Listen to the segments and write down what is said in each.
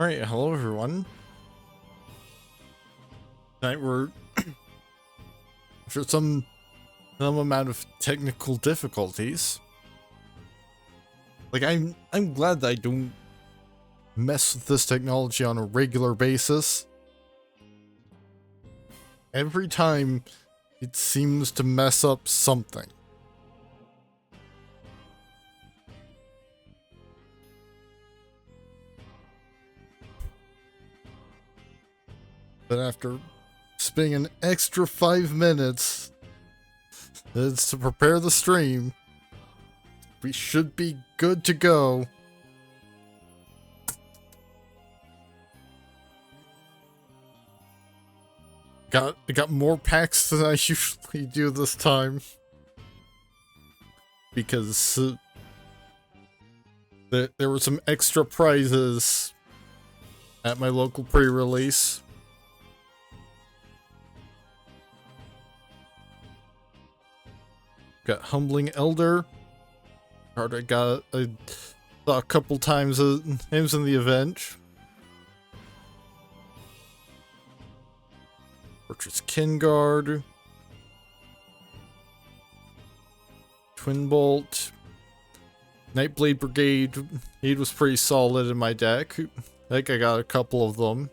Alright, hello everyone. Tonight we're after some amount of technical difficulties. Like I'm glad that I don't mess with this technology on a regular basis. Every time it seems to mess up something. But after spending an extra 5 minutes to prepare the stream, we should be good to go. Got more packs than I usually do this time. Because there were some extra prizes at my local pre-release. Got Humbling Elder. Card I saw a couple times names in the event. Fortress Kinguard. Twin Bolt. Nightblade Brigade. It was pretty solid in my deck. I think I got a couple of them.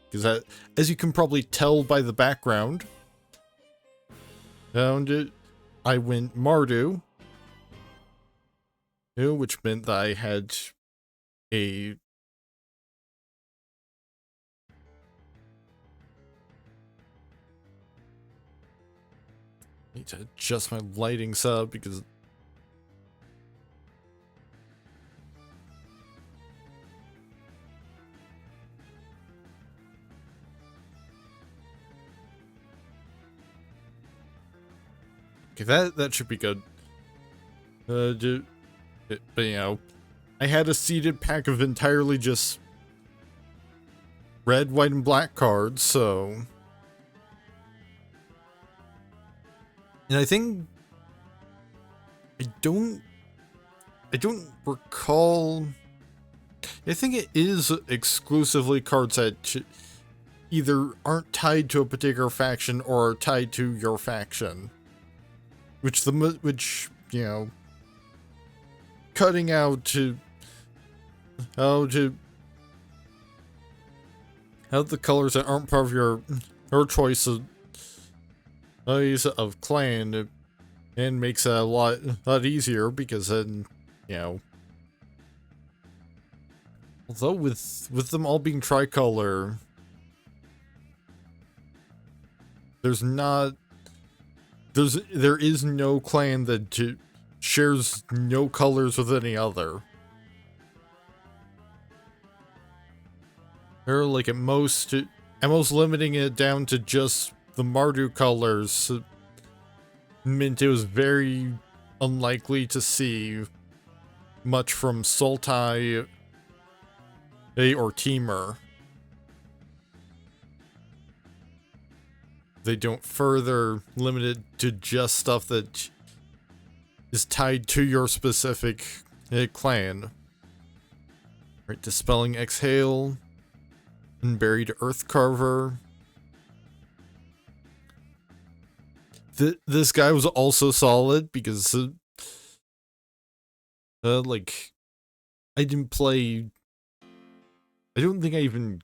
Because that, as you can probably tell by the background. Found it. I went Mardu, which meant that I had a need to adjust my lighting setup because okay, that should be good. But you know, I had a seeded pack of entirely just red, white, and black cards, so. And I think I don't recall. I think it is exclusively cards that either aren't tied to a particular faction or are tied to your faction. Which you know, cutting out how the colors that aren't part of your choice of clan, and makes it a lot easier because then, you know, although with them all being tricolor, there is no clan that shares no colors with any other. They're like at most limiting it down to just the Mardu colors meant it was very unlikely to see much from Sultai or Temur. They don't further limit it to just stuff that is tied to your specific clan. Right, Dispelling Exhale and Buried Earth Carver. This guy was also solid because like I don't think I even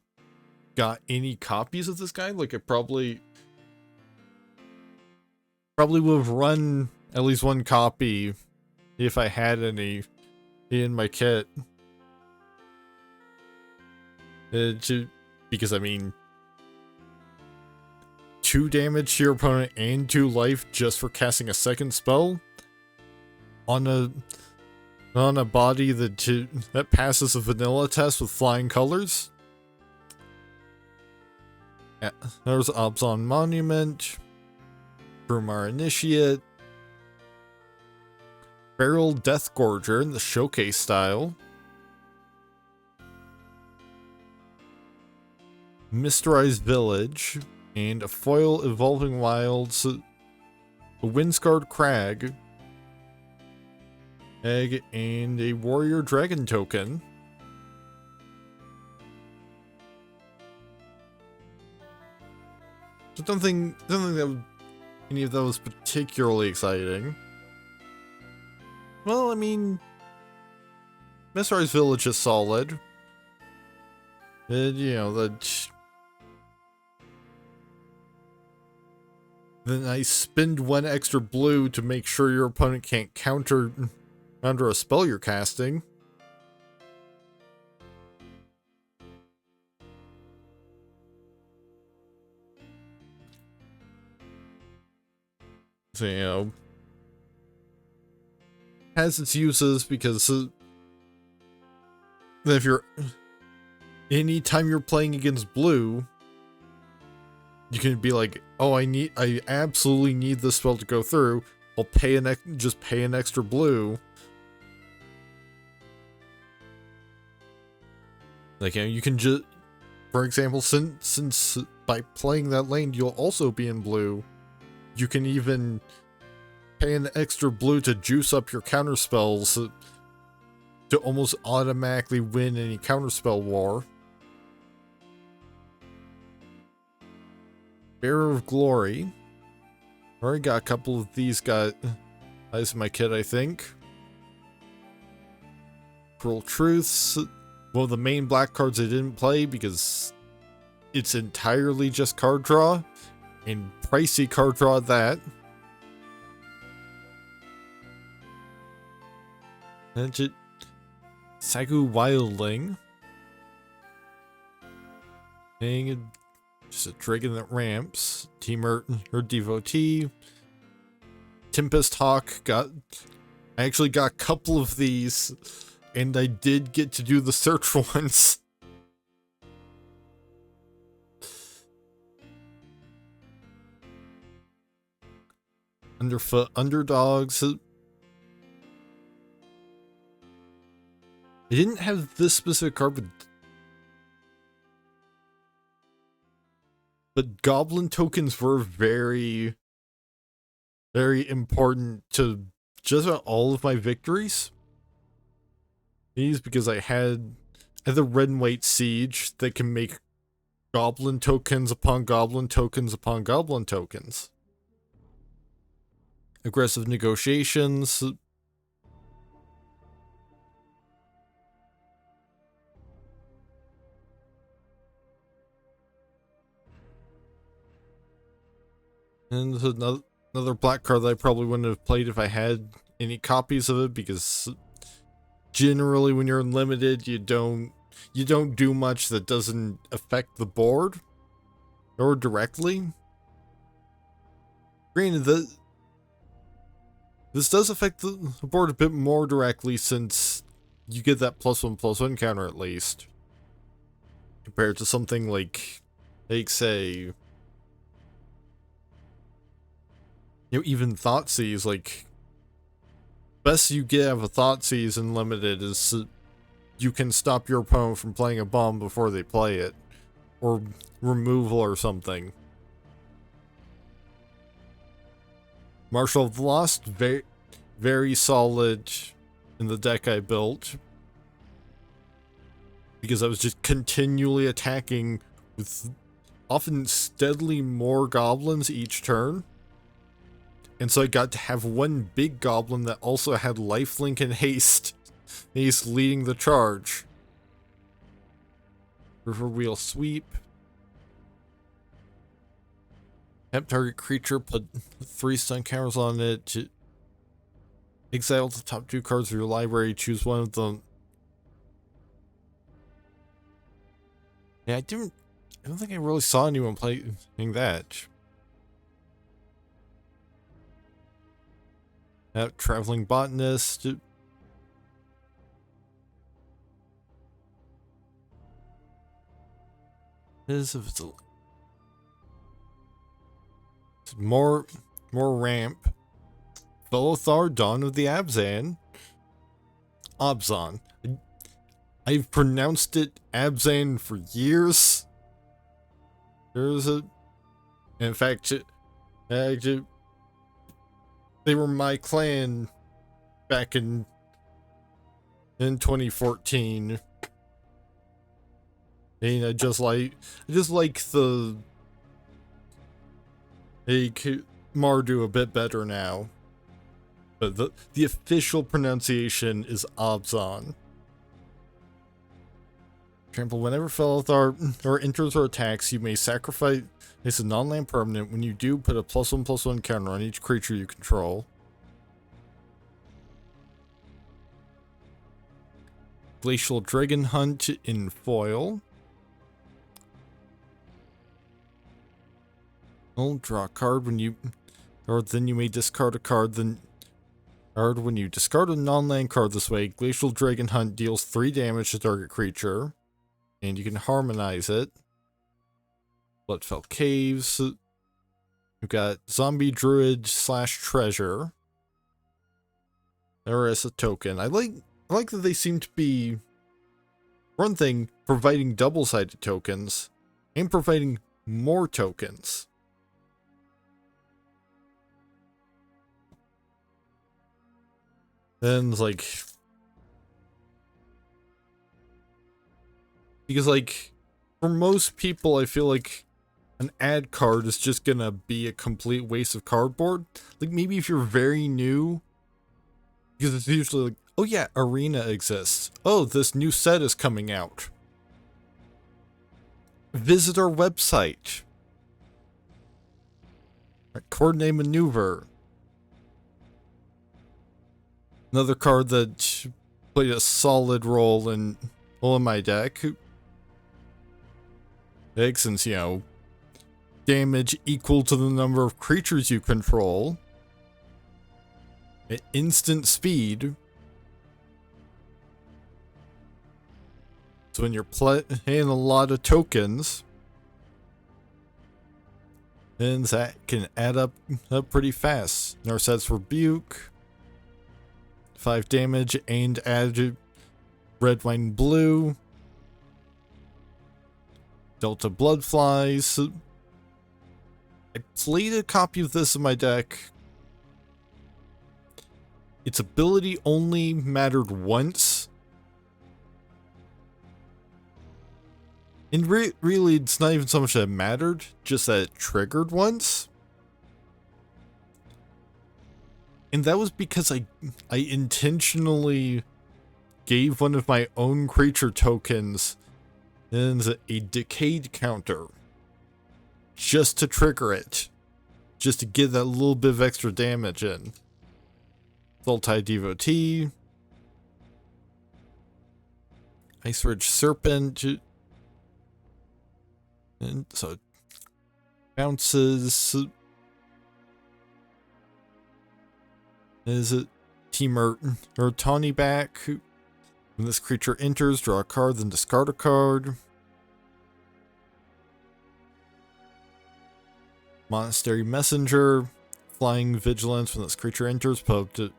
got any copies of this guy. Like I probably would have run at least one copy if I had any in my kit. Because I mean, 2 damage to your opponent and 2 life just for casting a second spell on a body that passes a vanilla test with flying colors. Yeah, there's Abzan Monument, Brumar Initiate, Barrel Deathgorger in the showcase style, Mysterized Village, and a foil Evolving Wilds, a Windscarred Crag, egg, and a Warrior Dragon token. So don't think that any of that was particularly exciting. Well, I mean, Mesrai's Village is solid. And, you know, then I spend 1 extra blue to make sure your opponent can't counter under a spell you're casting. So, you know, has its uses because if you're anytime you're playing against blue, you can be like, oh, I absolutely need this spell to go through. I'll just pay an extra blue. Like, you know, you can just, for example, since by playing that lane, you'll also be in blue. You can even pay an extra blue to juice up your counter spells to almost automatically win any counterspell war. Bearer of Glory. Already got a couple of these guys in my kit, I think. Cruel Truths. One of the main black cards I didn't play because it's entirely just card draw. And pricey card draw at that. And Sagu Wildling. And just a dragon that ramps. Teamer, her devotee. Tempest Hawk. I actually got a couple of these. And I did get to do the search once. Underfoot Underdogs. I didn't have this specific card, but goblin tokens were very, very important to just about all of my victories. These because I had the red and white siege that can make goblin tokens upon goblin tokens upon goblin tokens. Aggressive negotiations. And another black card that I probably wouldn't have played if I had any copies of it, because generally when you're unlimited, you don't do much that doesn't affect the board or directly. Granted, this does affect the board a bit more directly since you get that +1/+1 counter at least. Compared to something like say, you know, even Thoughtseize, like, best you get out of a Thoughtseize in limited is you can stop your opponent from playing a bomb before they play it. Or removal or something. Marshal of the Lost, very solid in the deck I built. Because I was just continually attacking with often steadily more goblins each turn. And so I got to have one big goblin that also had lifelink and haste. Haste leading the charge. River Wheel Sweep. Have target creature, put 3 stun counters on it. Exile the top 2 cards of your library, choose one of them. Yeah, I don't think I really saw anyone playing that. Traveling Botanist. More ramp. Belothar, Dawn of the Abzan. Abzan. I've pronounced it Abzan for years. In fact, they were my clan back in 2014. And I just like the Mardu a bit better now. But the official pronunciation is Obzon. Trample whenever fellow or enters or attacks, you may sacrifice a non-land permanent. When you do, put a +1/+1 counter on each creature you control. Glacial Dragon Hunt in foil. Draw a card when you... Or then you may discard a card, then... Or when you discard a non-land card this way, Glacial Dragon Hunt deals 3 damage to target creature. And you can harmonize it. Bloodfell Caves. We've got Zombie Druid / Treasure. There is a token. I like that they seem to be, one thing, providing double-sided tokens, and providing more tokens. Then, like... Because, like, for most people, I feel like an ad card is just gonna be a complete waste of cardboard. Like, maybe if you're very new, because it's usually like, oh yeah, Arena exists. Oh, this new set is coming out. Visit our website. Coordinate Maneuver. Another card that played a solid role in my deck. Since, you know, damage equal to the number of creatures you control. Instant speed. So when you're playing a lot of tokens, then that can add up pretty fast. Narset's Rebuke. 5 damage and add red, white, and blue. Delta Bloodflies. I played a copy of this in my deck. Its ability only mattered once. And really, it's not even so much that it mattered, just that it triggered once. And that was because I intentionally gave one of my own creature tokens and a decayed counter just to trigger it, just to get that little bit of extra damage in. Sultai Devotee, Ice Ridge Serpent, and so it bounces. Is it Teamer or Tawny back? When this creature enters, draw a card, then discard a card. Monastery Messenger, Flying Vigilance. When this creature enters, put up to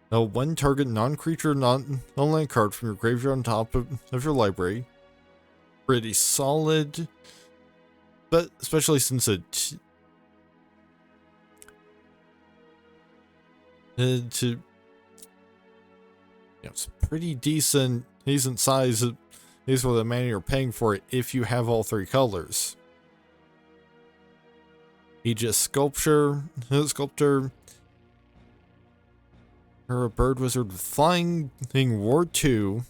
one target non-creature, non-land card from your graveyard on top of your library. Pretty solid, but especially since it's pretty decent size. These are the mana you're paying for it if you have all 3 colors. Aegis Sculptor, or a bird wizard with flying thing Ward 2.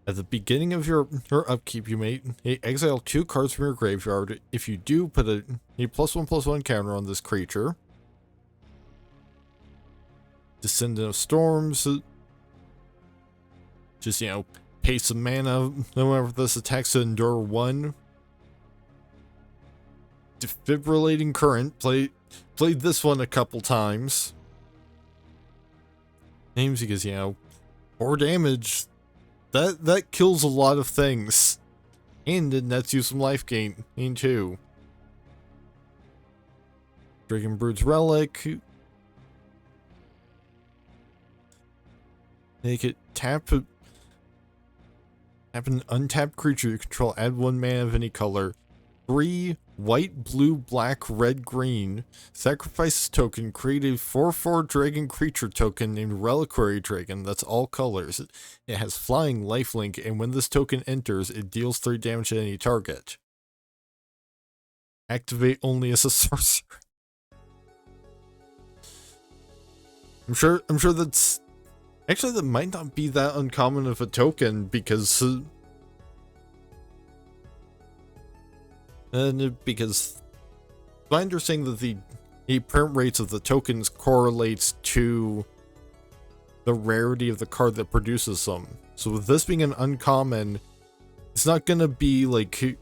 At the beginning of your upkeep, you may exile 2 cards from your graveyard. If you do, put a +1/+1 counter on this creature. Descendant of Storms. Just, you know, pay some mana whenever this attacks to endure 1. Defibrillating Current. Played this one a couple times. Names because, you know, 4 damage. That kills a lot of things. And it nets you some life gain too. Dragonbrood's Relic. Make it tap an untapped creature you control, add 1 mana of any color. 3 white, blue, black, red, green. Sacrifice this token, create a 4/4 dragon creature token named Reliquary Dragon. That's all colors. It has flying, lifelink, and when this token enters, it deals 3 damage to any target. activate only as a sorcerer. I'm sure that's actually, that might not be that uncommon of a token, because my understanding that the print rates of the tokens correlates to the rarity of the card that produces them. So with this being an uncommon, it's not gonna be like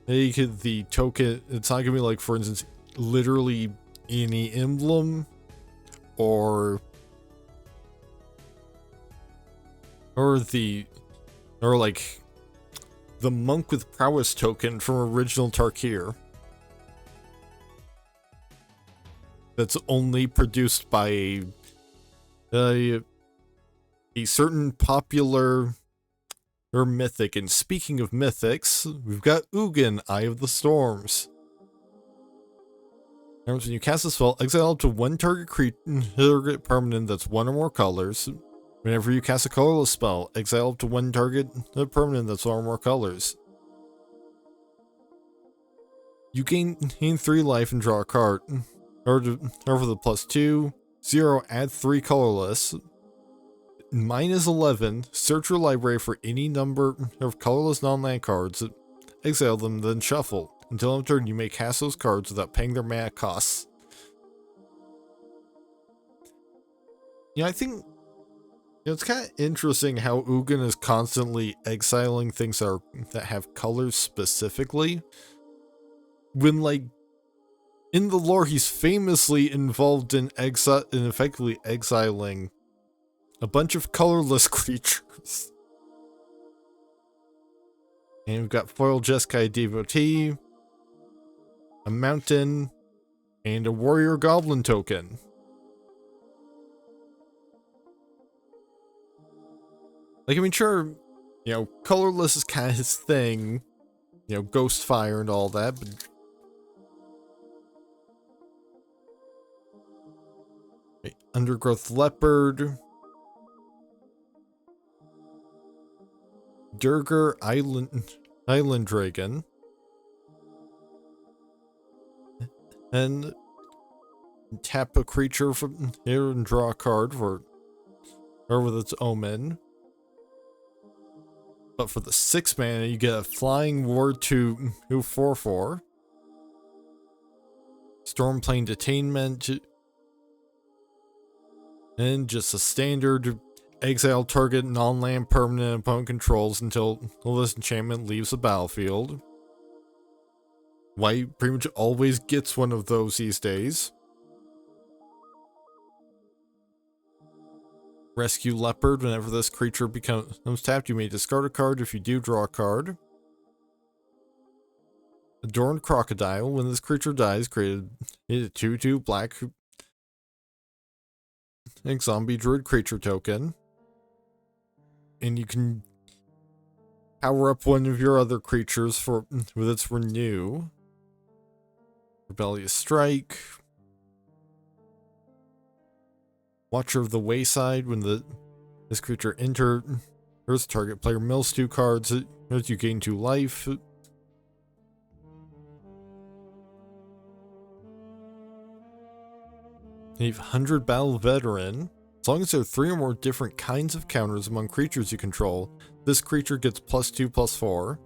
the token. It's not gonna be like, for instance, literally any emblem, or like the monk with prowess token from original Tarkir. That's only produced by a certain popular or mythic. And speaking of mythics, we've got Ugin, Eye of the Storms. When you cast a spell, exile up to one target permanent that's one or more colors. Whenever you cast a colorless spell, exile up to one target permanent that's one or more colors. You gain 3 life and draw a card. Or for the +2, 0, add 3 colorless. -11, search your library for any number of colorless non-land cards, exile them, then shuffle. Until end of turn, you may cast those cards without paying their mana costs. Yeah, I think it's kind of interesting how Ugin is constantly exiling things that have colors specifically, when, like, in the lore, he's famously involved in effectively exiling a bunch of colorless creatures. And we've got Foil Jeskai Devotee, a mountain, and a warrior goblin token. Like, I mean, sure, you know, colorless is kind of his thing, you know, ghost fire and all that, but Undergrowth Leopard, Durgar Island Dragon, and tap a creature from here and draw a card with its omen. But for the 6 mana, you get a Flying Ward 2 4/4, Stormplane Detainment, and just a standard exile target non-land permanent opponent controls until this enchantment leaves the battlefield. White pretty much always gets one of those these days. Rescue Leopard. Whenever this creature becomes tapped, you may discard a card. If you do, draw a card. Adorned Crocodile. When this creature dies, create a 2/2 black zombie druid creature token. And you can power up one of your other creatures with its Renew. Rebellious Strike. Watcher of the Wayside. When this creature enters, target player mills 2 cards. You gain 2 life. You have 100 Battle Veteran. As long as there are 3 or more different kinds of counters among creatures you control, this creature gets +2/+4.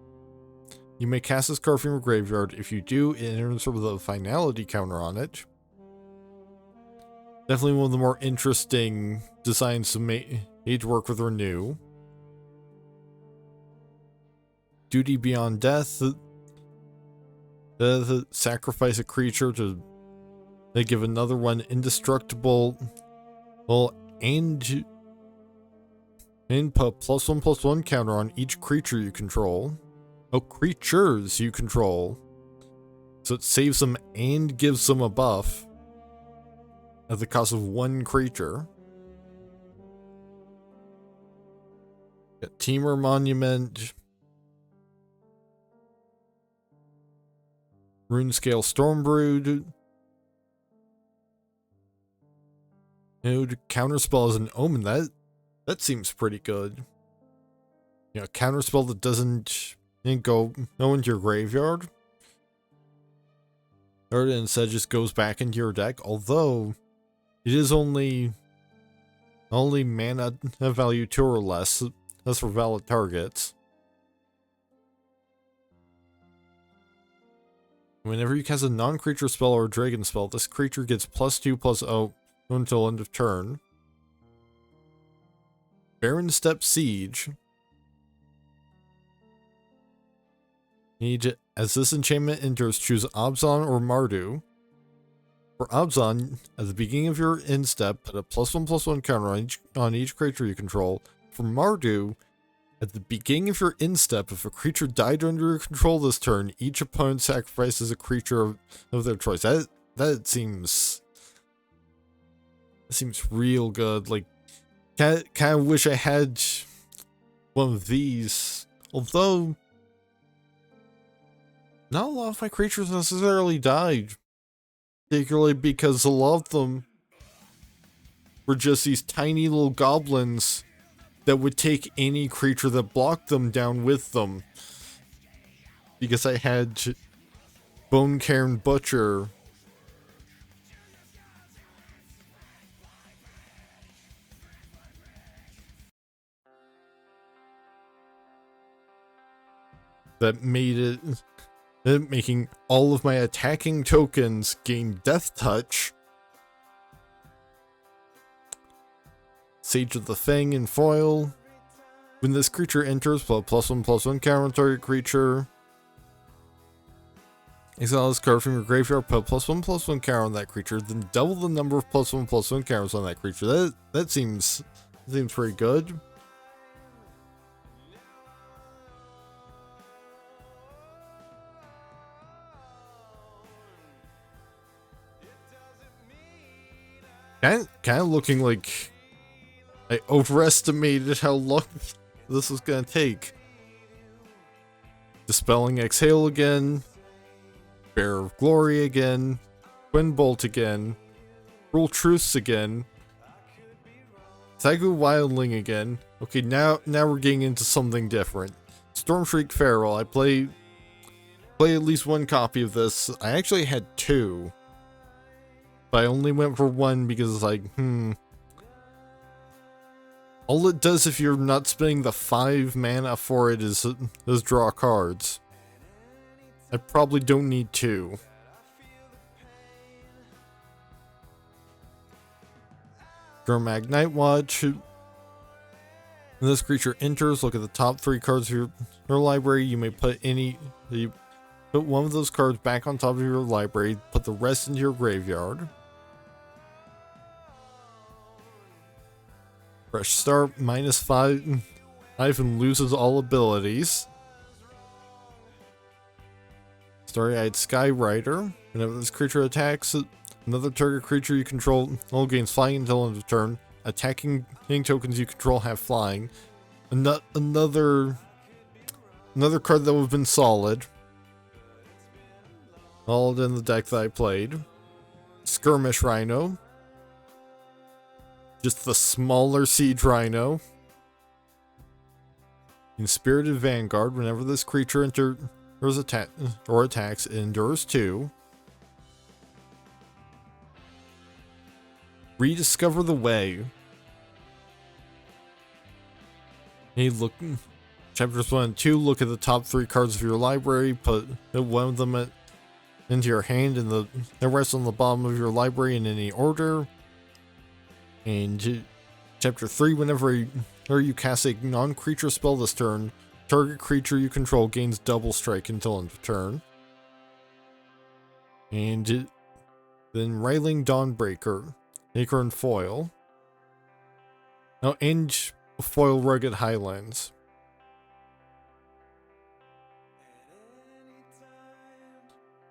You may cast this card from your graveyard. If you do, it enters with a finality counter on it. Definitely one of the more interesting designs to make work with Renew. Duty Beyond Death. Sacrifice a creature to give another one indestructible. Well, and put +1/+1 counter on each creature you control. Oh, creatures you control. So it saves them and gives them a buff at the cost of 1 creature. Got Teamer Monument. Runescale Stormbrood. Counterspell as an omen. That seems pretty good. You know, counterspell that doesn't and go into your graveyard. Or it instead just goes back into your deck, although it is only mana value 2 or less. That's for valid targets. Whenever you cast a non-creature spell or a dragon spell, this creature gets +2/+0 until end of turn. Barren Step Siege. As this enchantment enters, choose Abzan or Mardu. For Abzan, at the beginning of your end step, put a +1/+1 counter on each creature you control. For Mardu, at the beginning of your end step, if a creature died under your control this turn, each opponent sacrifices a creature of their choice. That seems real good. Like, kind of wish I had one of these. Although, not a lot of my creatures necessarily died. Particularly because a lot of them were just these tiny little goblins that would take any creature that blocked them down with them. Because I had Bone Cairn Butcher. That made it making all of my attacking tokens gain Death Touch. Sage of the Fang in foil. When this creature enters, put a +1/+1 counter on target creature. Exile this card from your graveyard, put a +1/+1 counter on that creature, then double the number of +1/+1 counters on that creature. That seems pretty good. Kind of looking like I overestimated how long this was gonna take. Dispelling Exhale again. Bearer of Glory again. Twin Bolt again. Cruel Truce again. Taigu Wildling again. Okay, now we're getting into something different. Stormshriek Feral. I play at least one copy of this. I actually had 2. But I only went for 1 because it's like, all it does if you're not spending the 5 mana for it is draw cards. I probably don't need 2. Dromag Nightwatch. When this creature enters, look at the top 3 cards of your library. You may put put one of those cards back on top of your library, put the rest into your graveyard. Fresh Start, -5, and loses all abilities. Starry-Eyed Skyrider. Whenever this creature attacks, another target creature you control all gains flying until end of turn. Attacking tokens you control have flying. Another card that would have been solid. All in the deck that I played. Skirmish Rhino. Just the smaller Siege Rhino. Inspirited Vanguard. Whenever this creature attacks, it endures 2. Rediscover the Way. Hey, look. Chapters 1 and 2. Look at the top 3 cards of your library. Put one of them into your hand, and the rest on the bottom of your library in any order. And Chapter 3, whenever you cast a non-creature spell this turn, target creature you control gains double strike until end of turn. And then Railing Dawnbreaker, Acorn Foil. Oh, and Foil Rugged Highlands.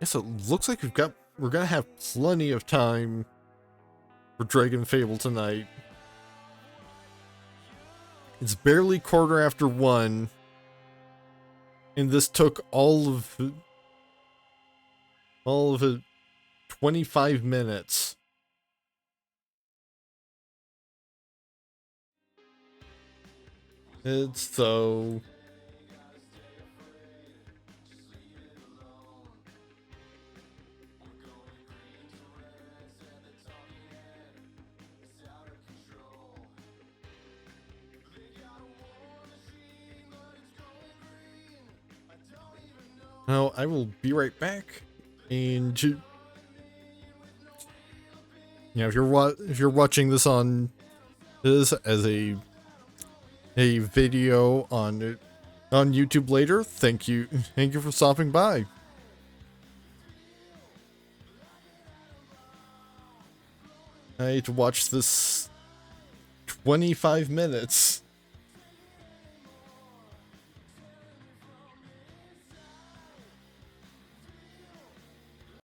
Yes, it looks like we're gonna have plenty of time for Dragon Fable tonight. It's barely 1:15, and this took all of it 25 minutes. Well, I will be right back. And if you're watching this on this as a video on YouTube later, thank you for stopping by. I had to watch this 25 minutes.